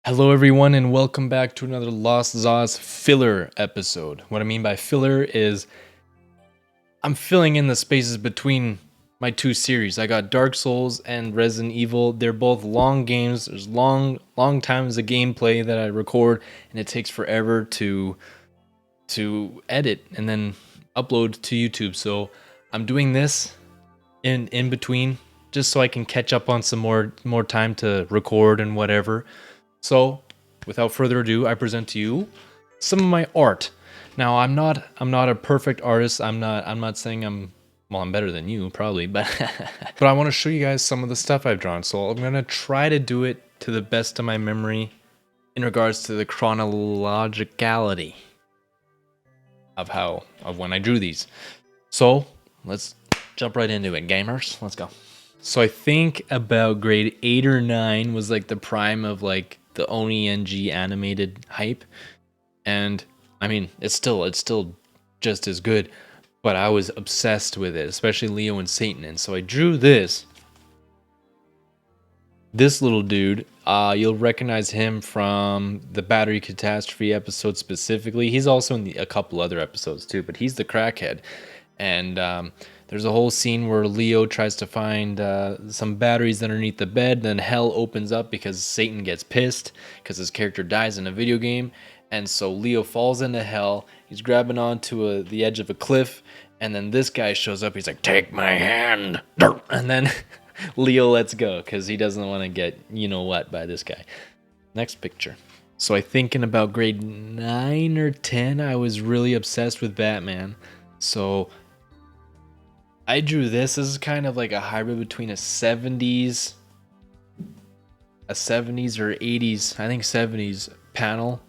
Hello, everyone, and welcome back to another Lost Zaz filler episode. What I mean by filler is I'm filling in the spaces between my two series. I got Dark Souls and Resident Evil. They're both long games. There's long times of gameplay that I record, and it takes forever to edit and then upload to YouTube. So I'm doing this in between just so I can catch up on some more time to record and whatever. So, without further ado, I present to you some of my art. Now, I'm not a perfect artist. I'm not saying I'm better than you probably, but but I want to show you guys some of the stuff I've drawn. So, I'm going to try to do it to the best of my memory in regards to the chronologicality of when I drew these. So, let's jump right into it, gamers. Let's go. So I think about grade 8 or 9 was like the prime of like the Oni NG animated hype, and I mean it's still just as good, but I was obsessed with it, especially Leo and Satan, and so I drew this little dude. You'll recognize him from the Battery Catastrophe episode specifically. He's also in a couple other episodes too, but he's the crackhead, and there's a whole scene where Leo tries to find some batteries underneath the bed. Then hell opens up because Satan gets pissed because his character dies in a video game. And so Leo falls into hell. He's grabbing onto the edge of a cliff. And then this guy shows up. He's like, "Take my hand." And then Leo lets go because he doesn't want to get you-know-what by this guy. Next picture. So I think in about grade 9 or 10, I was really obsessed with Batman. So I drew this. This is kind of like a hybrid between a 70s or 80s, I think 70s panel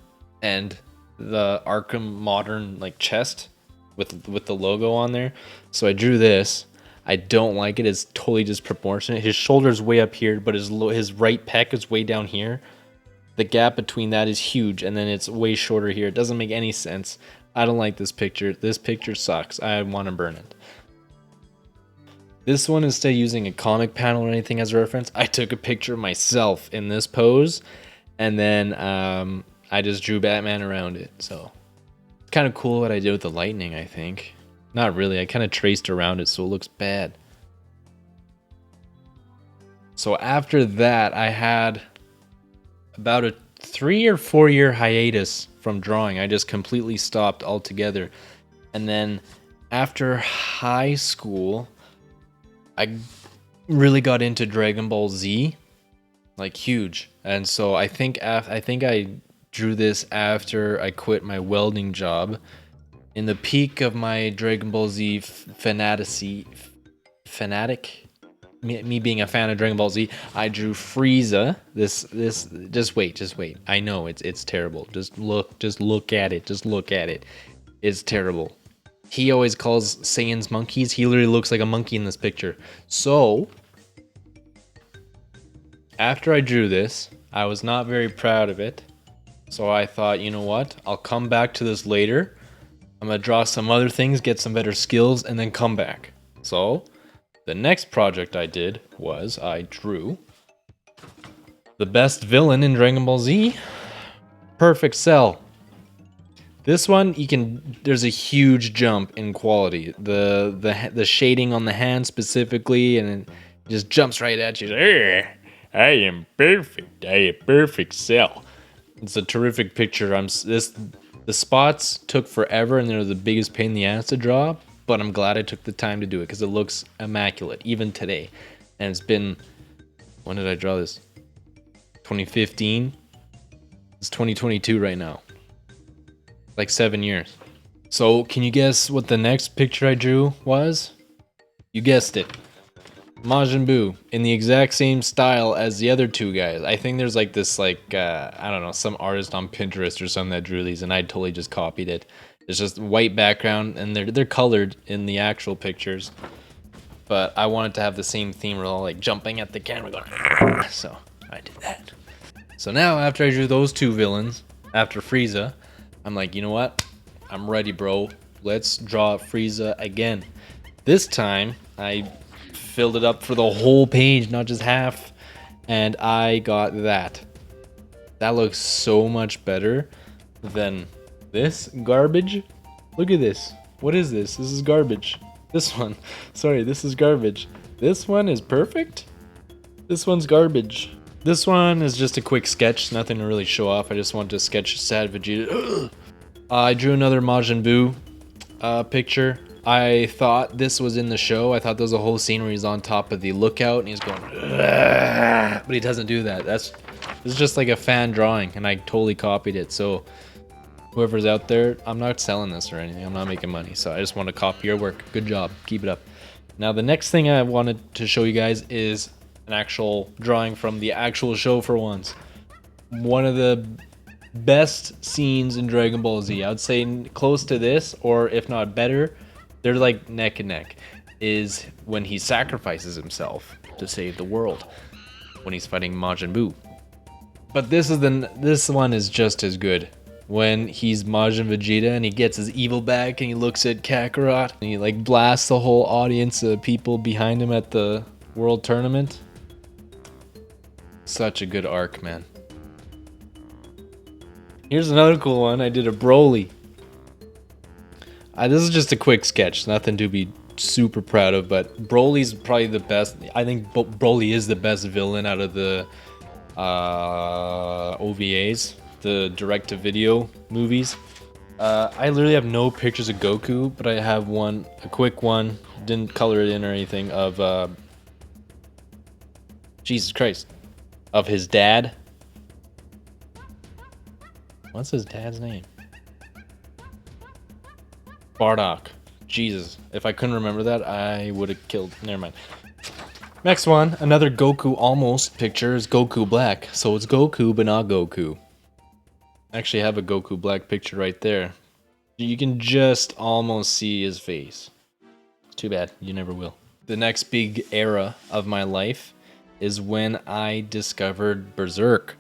and the Arkham Modern like chest with the logo on there. So I drew this. I don't like it. It's totally disproportionate. His shoulder's way up here, but his right pec is way down here. The gap between that is huge, and then it's way shorter here. It doesn't make any sense. I don't like this picture. This picture sucks. I want to burn it. This one, instead of using a comic panel or anything as a reference, I took a picture of myself in this pose, and then I just drew Batman around it. So it's kind of cool what I did with the lightning, I think. Not really, I kind of traced around it so it looks bad. So after that, I had about a 3 or 4 year hiatus from drawing. I just completely stopped altogether. And then after high school, I really got into Dragon Ball Z, like huge. And so I think I drew this after I quit my welding job. In the peak of my Dragon Ball Z fanatic, me being a fan of Dragon Ball Z, I drew Frieza. This just wait. I know it's terrible. Just look at it. It's terrible. He always calls Saiyans monkeys. He literally looks like a monkey in this picture. So, after I drew this, I was not very proud of it. So I thought, you know what? I'll come back to this later. I'm going to draw some other things, get some better skills, and then come back. So, the next project I did was I drew the best villain in Dragon Ball Z, Perfect Cell. This one, there's a huge jump in quality. The shading on the hand specifically, and it just jumps right at you. I am perfect. I am Perfect Cell. It's a terrific picture. The spots took forever, and they're the biggest pain in the ass to draw, but I'm glad I took the time to do it because it looks immaculate, even today. And it's been, when did I draw this? 2015? It's 2022 right now. Like 7 years. So can you guess what the next picture I drew was? You guessed it. Majin Buu in the exact same style as the other two guys. I think there's like this I don't know, some artist on Pinterest or something that drew these, and I totally just copied it. It's just white background, and they're colored in the actual pictures. But I wanted to have the same theme. We're all like jumping at the camera going, "Argh!" So I did that. So now after I drew those two villains, after Frieza, I'm like, you know what? I'm ready, bro. Let's draw Frieza again. This time, I filled it up for the whole page, not just half. And I got that. That looks so much better than this garbage. Look at this. What is this? This is garbage. This one. Sorry, this is garbage. This one is perfect. This one's garbage. This one is just a quick sketch, nothing to really show off. I just wanted to sketch sad Vegeta. I drew another Majin Buu picture. I thought this was in the show. I thought there was a whole scene where he's on top of the lookout and he's going, but he doesn't do that. It's just like a fan drawing, and I totally copied it. So whoever's out there, I'm not selling this or anything. I'm not making money. So I just want to copy your work. Good job. Keep it up. Now the next thing I wanted to show you guys is an actual drawing from the actual show for once. One of the best scenes in Dragon Ball Z, I would say close to this, or if not better, they're like neck and neck, is when he sacrifices himself to save the world when he's fighting Majin Buu. But this one is just as good. When he's Majin Vegeta and he gets his evil back and he looks at Kakarot and he like blasts the whole audience of people behind him at the World Tournament. Such a good arc, man. Here's another cool one. I did a Broly. This is just a quick sketch, nothing to be super proud of, but Broly's probably the best. I think Broly is the best villain out of the OVAs, the direct-to-video movies. I literally have no pictures of Goku, but I have one, a quick one, didn't color it in or anything, of Jesus Christ, of his dad. What's his dad's name? Bardock. Jesus. If I couldn't remember that, I would have killed. Never mind. Next one, another Goku almost picture is Goku Black. So it's Goku, but not Goku. I actually have a Goku Black picture right there. You can just almost see his face. Too bad, you never will. The next big era of my life is when I discovered Berserk.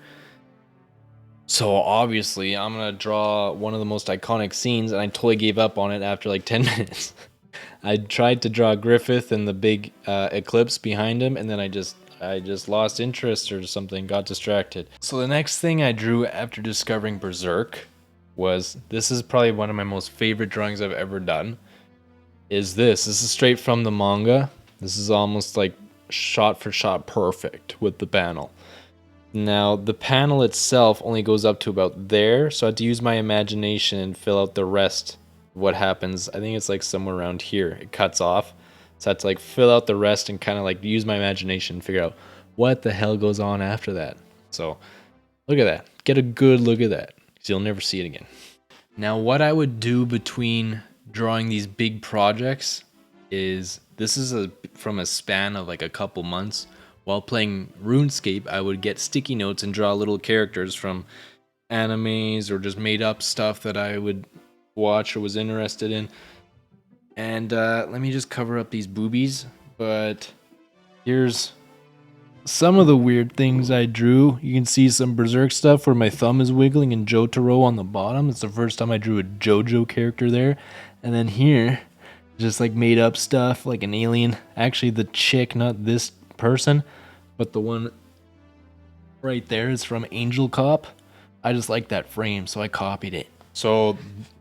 So obviously, I'm gonna draw one of the most iconic scenes, and I totally gave up on it after like 10 minutes. I tried to draw Griffith and the big eclipse behind him, and then I just lost interest or something, got distracted. So the next thing I drew after discovering Berserk was, this is probably one of my most favorite drawings I've ever done, is this. This is straight from the manga. This is almost like shot for shot perfect with the panel. Now, the panel itself only goes up to about there, so I had to use my imagination and fill out the rest of what happens. I think it's like somewhere around here. It cuts off. So I had to like fill out the rest and kind of like use my imagination and figure out what the hell goes on after that. So, look at that. Get a good look at that, because you'll never see it again. Now, what I would do between drawing these big projects is, this is from a span of like a couple months. While playing RuneScape, I would get sticky notes and draw little characters from animes or just made up stuff that I would watch or was interested in. And let me just cover up these boobies. But here's some of the weird things I drew. You can see some Berserk stuff where my thumb is wiggling and Jotaro on the bottom. It's the first time I drew a JoJo character there. And then here, just like made up stuff like an alien. Actually, the chick, not this person, but the one right there is from Angel Cop. I just like that frame, so I copied it. So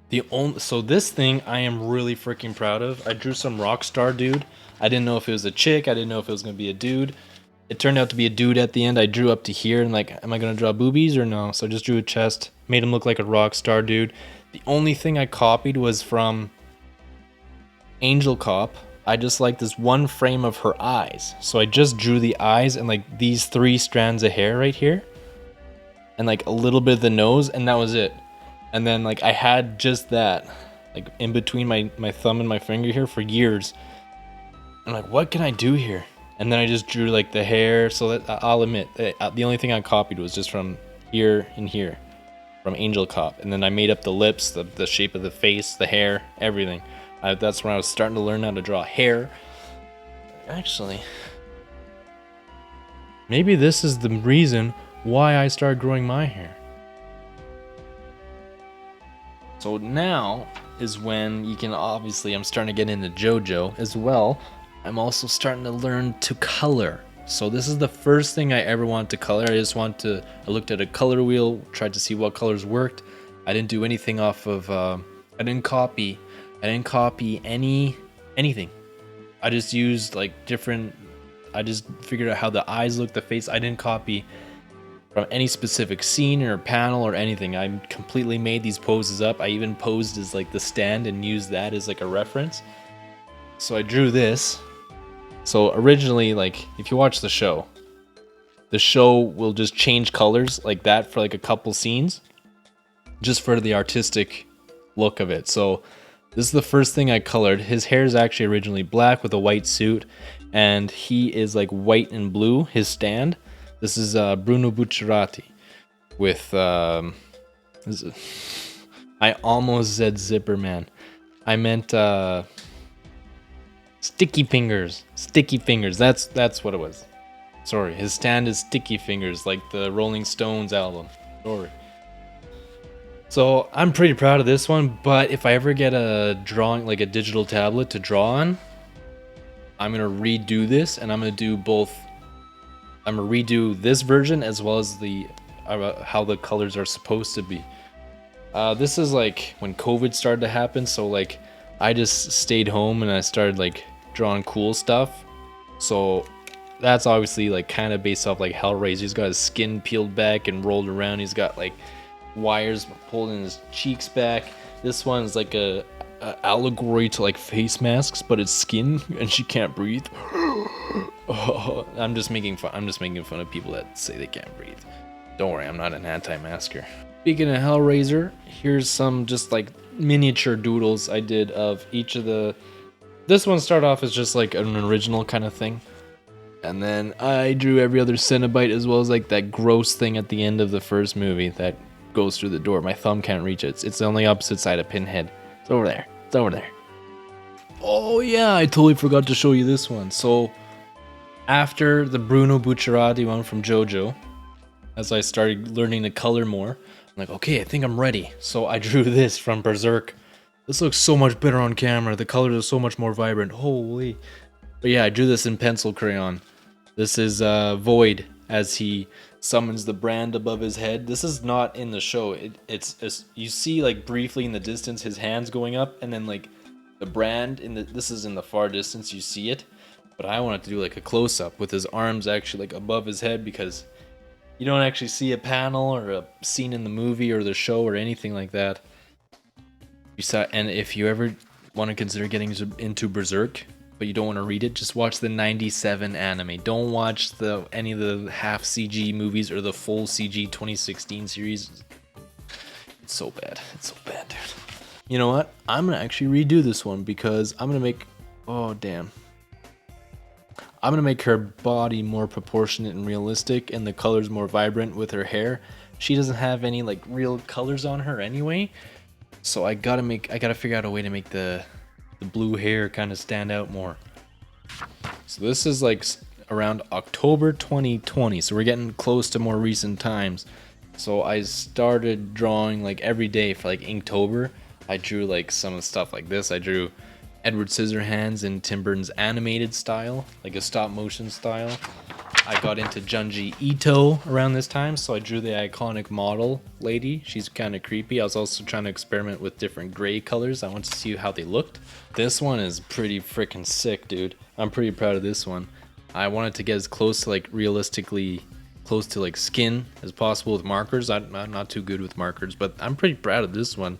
this thing I am really freaking proud of. I drew some Rockstar dude. I didn't know if it was a chick. I didn't know if it was gonna be a dude. It turned out to be a dude at the end. I drew up to here and like, am I gonna draw boobies or no? So I just drew a chest, made him look like a Rockstar dude. The only thing I copied was from Angel Cop. I just like this one frame of her eyes. So I just drew the eyes and like these 3 strands of hair right here. And like a little bit of the nose, and that was it. And then like I had just that, like in between my thumb and my finger here for years. I'm like, what can I do here? And then I just drew like the hair. So that I'll admit, the only thing I copied was just from here and here, from Angel Cop. And then I made up the lips, the shape of the face, the hair, everything. That's when I was starting to learn how to draw hair. Actually, maybe this is the reason why I started growing my hair. So now is when you can obviously, I'm starting to get into JoJo as well. I'm also starting to learn to color. So this is the first thing I ever wanted to color. I looked at a color wheel, tried to see what colors worked. I didn't do anything off of, I didn't copy anything. I just used like I just figured out how the eyes look, the face. I didn't copy from any specific scene or panel or anything. I completely made these poses up. I even posed as like the stand and used that as like a reference. So I drew this. So originally, like if you watch the show will just change colors like that for like a couple scenes, just for the artistic look of it. So this is the first thing I colored. His hair is actually originally black with a white suit, and he is like white and blue, his stand. This is Bruno Bucciarati with, I almost said Zipper Man. I meant Sticky Fingers. Sticky Fingers, that's what it was. Sorry, his stand is Sticky Fingers, like the Rolling Stones album. Sorry. So I'm pretty proud of this one, but if I ever get a drawing, like a digital tablet to draw on, I'm gonna redo this, and I'm gonna do both. I'm gonna redo this version as well as the how the colors are supposed to be. This is like when COVID started to happen, so like I just stayed home and I started like drawing cool stuff. So that's obviously like kind of based off like Hellraiser. He's got his skin peeled back and rolled around. He's got like wires pulling his cheeks back. This one's like a allegory to like face masks, but it's skin and she can't breathe. Oh, I'm just making fun of people that say they can't breathe. Don't worry, I'm not an anti-masker. Speaking of Hellraiser, here's some just like miniature doodles I did of each of the. This one started off as just like an original kind of thing, and then I drew every other Cenobite as well as like that gross thing at the end of the first movie that goes through the door. My thumb can't reach it. It's on the opposite side of Pinhead. It's over there. It's over there. Oh yeah, I totally forgot to show you this one. So after the Bruno Bucciarati one from Jojo, as I started learning to color more, I'm like, okay, I think I'm ready. So I drew this from Berserk. This looks so much better on camera. The colors are so much more vibrant. Holy. But yeah, I drew this in pencil crayon. This is Void as he summons the brand above his head. This is not in the show. It's you see like briefly in the distance his hands going up, and then like the brand this is in the far distance, you see it. But I wanted to do like a close-up with his arms actually like above his head, because you don't actually see a panel or a scene in the movie or the show or anything like that. And if you ever want to consider getting into Berserk, but you don't want to read it, just watch the 97 anime. Don't watch any of the half CG movies or the full CG 2016 series. It's so bad. It's so bad, dude. You know what? I'm going to actually redo this one because I'm going to make... Oh, damn. I'm going to make her body more proportionate and realistic and the colors more vibrant with her hair. She doesn't have any like real colors on her anyway. So I gotta figure out a way to make the blue hair kind of stand out more. So this is like around October 2020. So we're getting close to more recent times. So I started drawing like every day for like Inktober. I drew like some stuff like this. I drew Edward Scissorhands in Tim Burton's animated style, like a stop motion style. I got into Junji Ito around this time, so I drew the iconic model lady. She's kind of creepy. I was also trying to experiment with different gray colors. I wanted to see how they looked. This one is pretty freaking sick, dude. I'm pretty proud of this one. I wanted to get as close to like realistically close to like skin as possible with markers. I'm not too good with markers, but I'm pretty proud of this one.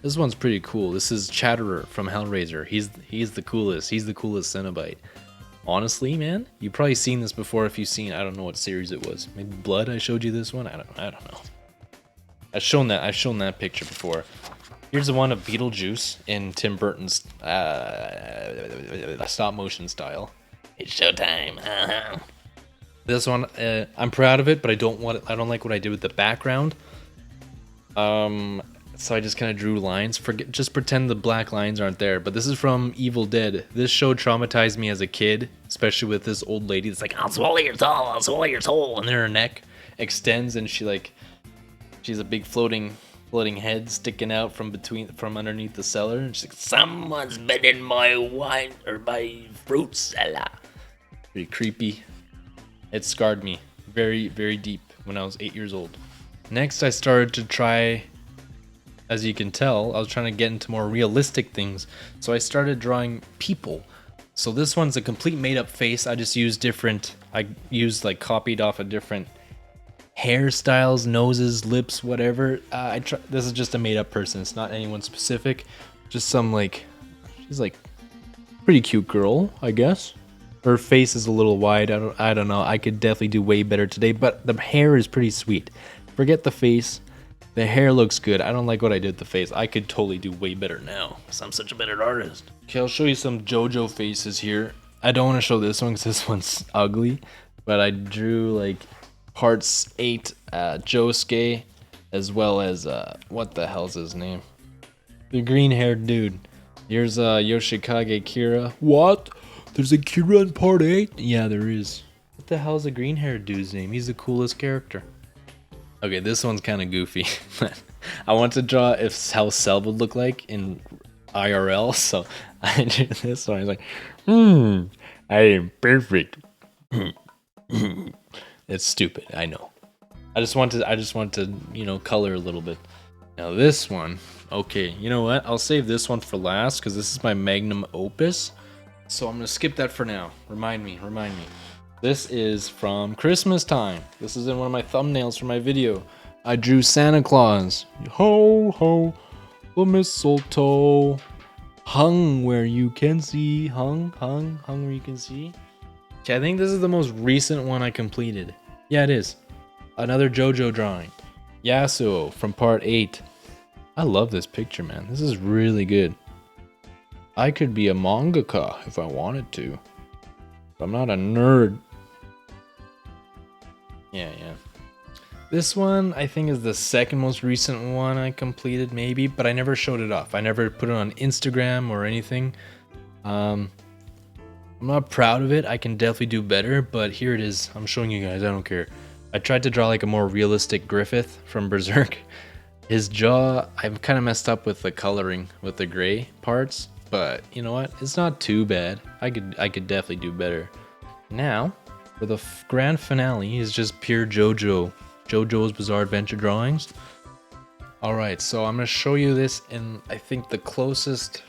This one's pretty cool. This is Chatterer from Hellraiser. He's the coolest. He's the coolest Cenobite. Honestly, man, you've probably seen this before if you've seen, I don't know what series it was. Maybe Blood I showed you this one? I don't know. I've shown that picture before. Here's the one of Beetlejuice in Tim Burton's stop motion style. It's showtime. This one, I'm proud of it, but I don't like what I did with the background. So I just kind of drew lines. Just pretend the black lines aren't there. But this is from Evil Dead. This show traumatized me as a kid, especially with this old lady that's like, I'll swallow your soul, I'll swallow your soul. And then her neck extends and she's a big floating head sticking out from underneath the cellar. And she's like, someone's been in my wine or my fruit cellar. Pretty creepy. It scarred me very, very deep when I was 8 years old. Next, I started to try, as you can tell, I was trying to get into more realistic things. So I started drawing people. So this one's a complete made up face. I used like copied off of different hairstyles, noses, lips, whatever. This is just a made up person. It's not anyone specific. Just some she's like pretty cute girl, I guess. Her face is a little wide. I don't know. I could definitely do way better today, but the hair is pretty sweet. Forget the face. The hair looks good. I don't like what I did with the face. I could totally do way better now because I'm such a better artist. Okay, I'll show you some Jojo faces here. I don't want to show this one because this one's ugly, but I drew like parts 8 Josuke, as well as what the hell's his name? The green-haired dude. Here's Yoshikage Kira. What? There's a Kira in part 8? Yeah, there is. What the hell's the green-haired dude's name? He's the coolest character. Okay, this one's kind of goofy. I want to draw how Cell would look like in IRL, so I drew this one. I was like, I am perfect. It's stupid, I know. I just want to, color a little bit. Now this one, okay, you know what? I'll save this one for last because this is my magnum opus. So I'm gonna skip that for now. Remind me. This is from Christmas time. This is in one of my thumbnails for my video. I drew Santa Claus. Ho ho, the mistletoe hung where you can see. Hung where you can see. Okay, I think this is the most recent one I completed. Yeah, it is. Another JoJo drawing. Yasuo from part 8. I love this picture, man. This is really good. I could be a mangaka if I wanted to. But I'm not a nerd. Yeah. This one, I think, is the second most recent one I completed, maybe. But I never showed it off. I never put it on Instagram or anything. I'm not proud of it. I can definitely do better. But here it is. I'm showing you guys. I don't care. I tried to draw like a more realistic Griffith from Berserk. His jaw, I've kind of messed up with the coloring with the gray parts. But you know what? It's not too bad. I could definitely do better. Now, for the grand finale is just pure JoJo's Bizarre Adventure drawings. Alright, so I'm going to show you this in, I think, the closest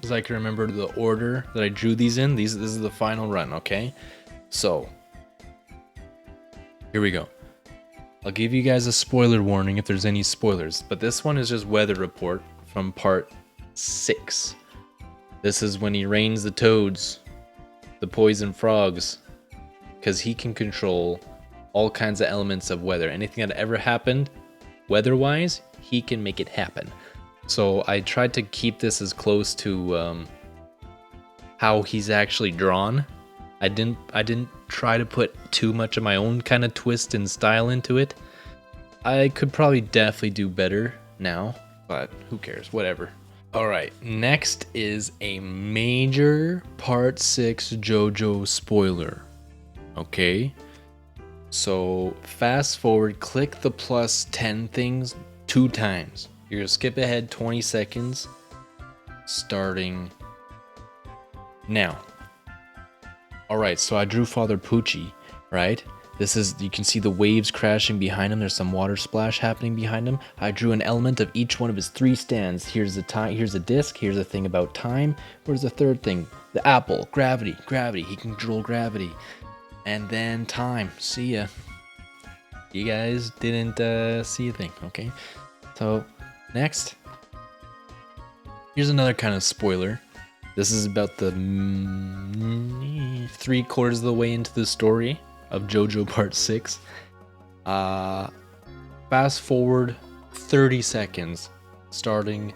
as I can remember the order that I drew these in. This is the final run, okay? So, here we go. I'll give you guys a spoiler warning if there's any spoilers, but this one is just weather report from part 6. This is when he rains the toads, the poison frogs, because he can control all kinds of elements of weather. Anything that ever happened, weather-wise, he can make it happen. So I tried to keep this as close to how he's actually drawn. I didn't try to put too much of my own kind of twist and style into it. I could probably definitely do better now, but who cares, whatever. Alright, next is a major part 6 JoJo spoiler. Okay, so fast forward, click the plus 10 things 2 times. You're gonna skip ahead 20 seconds, starting now. Alright, so I drew Father Pucci, right? This is, you can see the waves crashing behind him. There's some water splash happening behind him. I drew an element of each one of his 3 stands. Here's the time, here's a disc, here's a thing about time. Where's the third thing? The apple, gravity. He can control gravity. And then time, see ya. You guys didn't see a thing, okay? So, next. Here's another kind of spoiler. This is about the 3/4 of the way into the story of JoJo Part 6. Fast forward 30 seconds, starting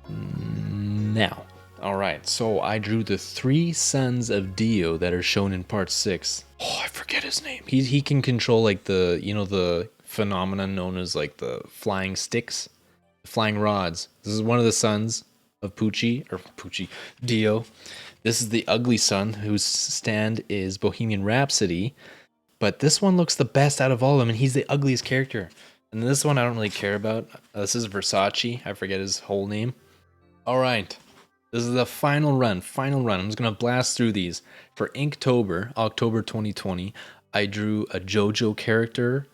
now. Alright, so I drew the 3 Sons of Dio that are shown in Part 6. Oh, I forget his name. He can control like the, the phenomenon known as like the flying sticks, the flying rods. This is one of the sons of Dio. This is the ugly son whose stand is Bohemian Rhapsody, but this one looks the best out of all of them, and he's the ugliest character. And this one I don't really care about. This is Versace. I forget his whole name. All right, This is the final run, I'm just gonna blast through these. For Inktober, October 2020, I drew a JoJo character,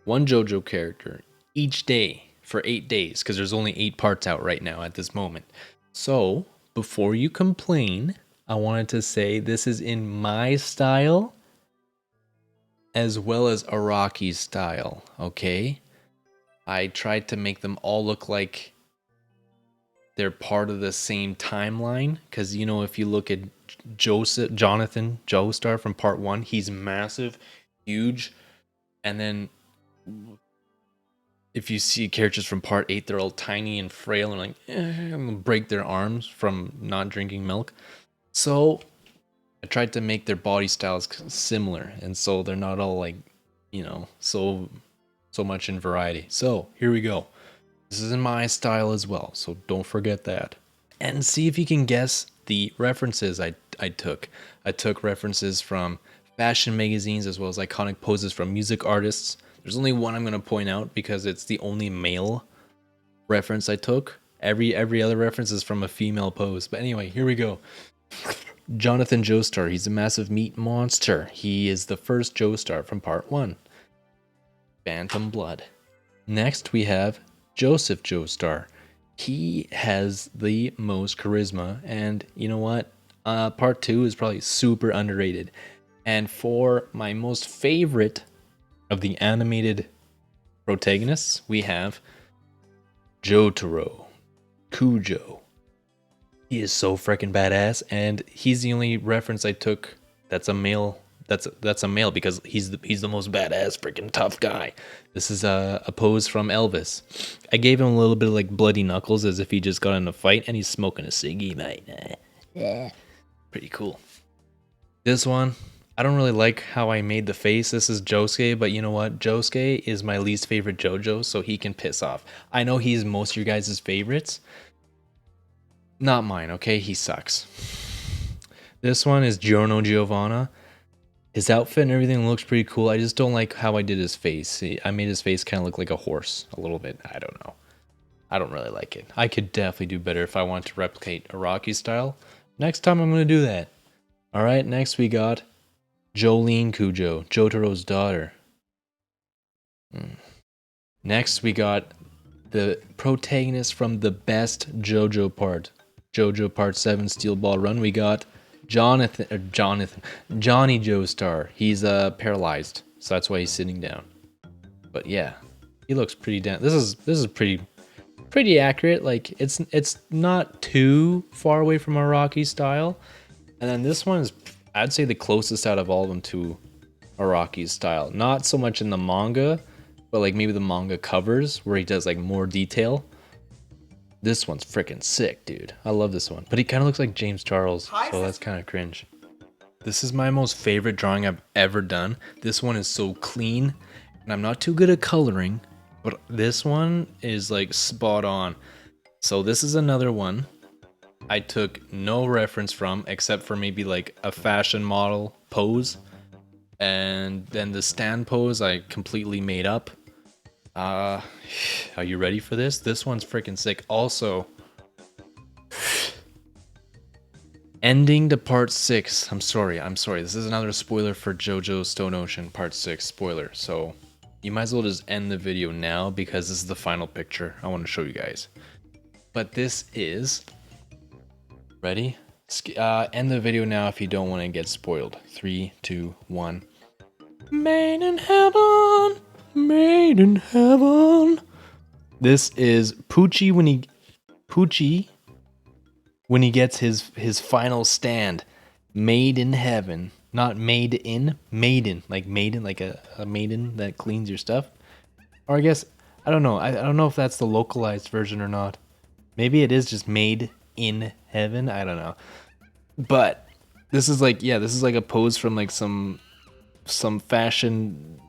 one JoJo character each day for 8 days, because there's only 8 parts out right now at this moment. So, before you complain, I wanted to say this is in my style as well as Araki's style, okay? I tried to make them all look like they're part of the same timeline, because you know, if you look at Jonathan Joestar from part 1, he's massive, huge, and then if you see characters from part 8, they're all tiny and frail and like break their arms from not drinking milk. So I tried to make their body styles similar, and so they're not all like, you know, so much in variety. So here we go. This is in my style as well, so don't forget that. And see if you can guess the references I took. I took references from fashion magazines as well as iconic poses from music artists. There's only one I'm going to point out because it's the only male reference I took. Every other reference is from a female pose. But anyway, here we go. Jonathan Joestar, he's a massive meat monster. He is the first Joestar from part 1. Phantom Blood. Next we have Joseph Joestar. He has the most charisma, and you know what? Part 2 is probably super underrated. And for my most favorite of the animated protagonists, we have Jotaro Cujo. He is so freaking badass, and he's the only reference I took that's a male. That's a male because he's the most badass freaking tough guy. This is a pose from Elvis. I gave him a little bit of like bloody knuckles as if he just got in a fight, and he's smoking a ciggy, mate. Yeah, pretty cool. This one, I don't really like how I made the face. This is Josuke, but you know what? Josuke is my least favorite JoJo, so he can piss off. I know he's most of your guys' favorites. Not mine, okay? He sucks. This one is Giorno Giovanna. His outfit and everything looks pretty cool. I just don't like how I did his face. I made his face kind of look like a horse a little bit. I don't know. I don't really like it. I could definitely do better if I want to replicate Araki's style. Next time I'm going to do that. Alright, next we got Jolene Cujo, Jotaro's daughter. Next we got the protagonist from the best JoJo part. JoJo Part 7 Steel Ball Run. We got Johnny Joestar. He's paralyzed, so that's why he's sitting down. But yeah, he looks pretty down. This is pretty accurate. Like it's not too far away from Araki's style. And then this one is, I'd say, the closest out of all of them to Araki's style. Not so much in the manga, but like maybe the manga covers where he does like more detail. This one's freaking sick, dude. I love this one. But he kind of looks like James Charles, so that's kind of cringe. This is my most favorite drawing I've ever done. This one is so clean, and I'm not too good at coloring, but this one is like spot on. So this is another one I took no reference from, except for maybe like a fashion model pose. And then the stand pose I completely made up. Are you ready for this? This one's freaking sick. Also, ending to part 6. I'm sorry. This is another spoiler for JoJo Stone Ocean Part 6 spoiler. So you might as well just end the video now because this is the final picture I want to show you guys. But this is... Ready? End the video now if you don't want to get spoiled. 3, 2, 1. Made in heaven! Made in heaven! This is Poochie when he gets his final stand. Made in heaven. Not made in, maiden. Like maiden, like a maiden that cleans your stuff. Or I guess, I don't know. I don't know if that's the localized version or not. Maybe it is just made in heaven. I don't know. But this is like, yeah, this is like a pose from like some fashion.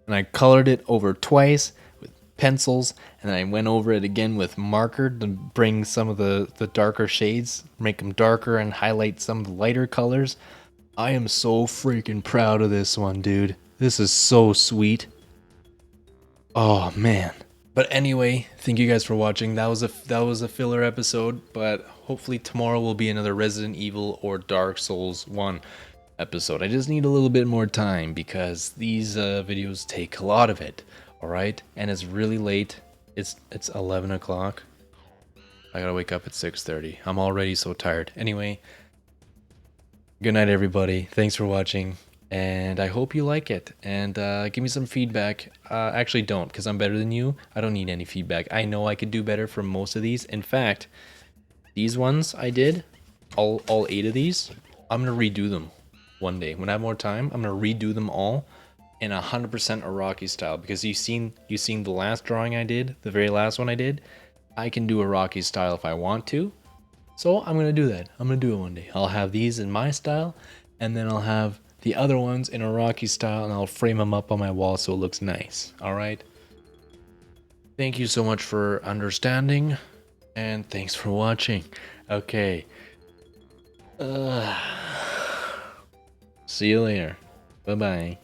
And I colored it over twice with pencils, and then I went over it again with marker to bring some of the darker shades, make them darker and highlight some of the lighter colors. I am so freaking proud of this one, dude. This is so sweet. Oh, man. But anyway, thank you guys for watching. That was a filler episode, but hopefully tomorrow will be another Resident Evil or Dark Souls 1 episode. I just need a little bit more time because these videos take a lot of it. All right, and it's really late. It's 11 o'clock. I gotta wake up at 6:30. I'm already so tired. Anyway, good night, everybody. Thanks for watching. And I hope you like it, and give me some feedback. Actually don't, because I'm better than you. I don't need any feedback. I know I could do better for most of these. In fact, these ones I did, all 8 of these, I'm gonna redo them one day. When I have more time, I'm gonna redo them all in 100% Iraqi style, because you've seen the last drawing I did, the very last one I did. I can do Iraqi style if I want to, so I'm gonna do that. I'm gonna do it one day. I'll have these in my style, and then I'll have the other ones in Iraqi style, and I'll frame them up on my wall so it looks nice. All right. Thank you so much for understanding, and thanks for watching. Okay. See you later. Bye-bye.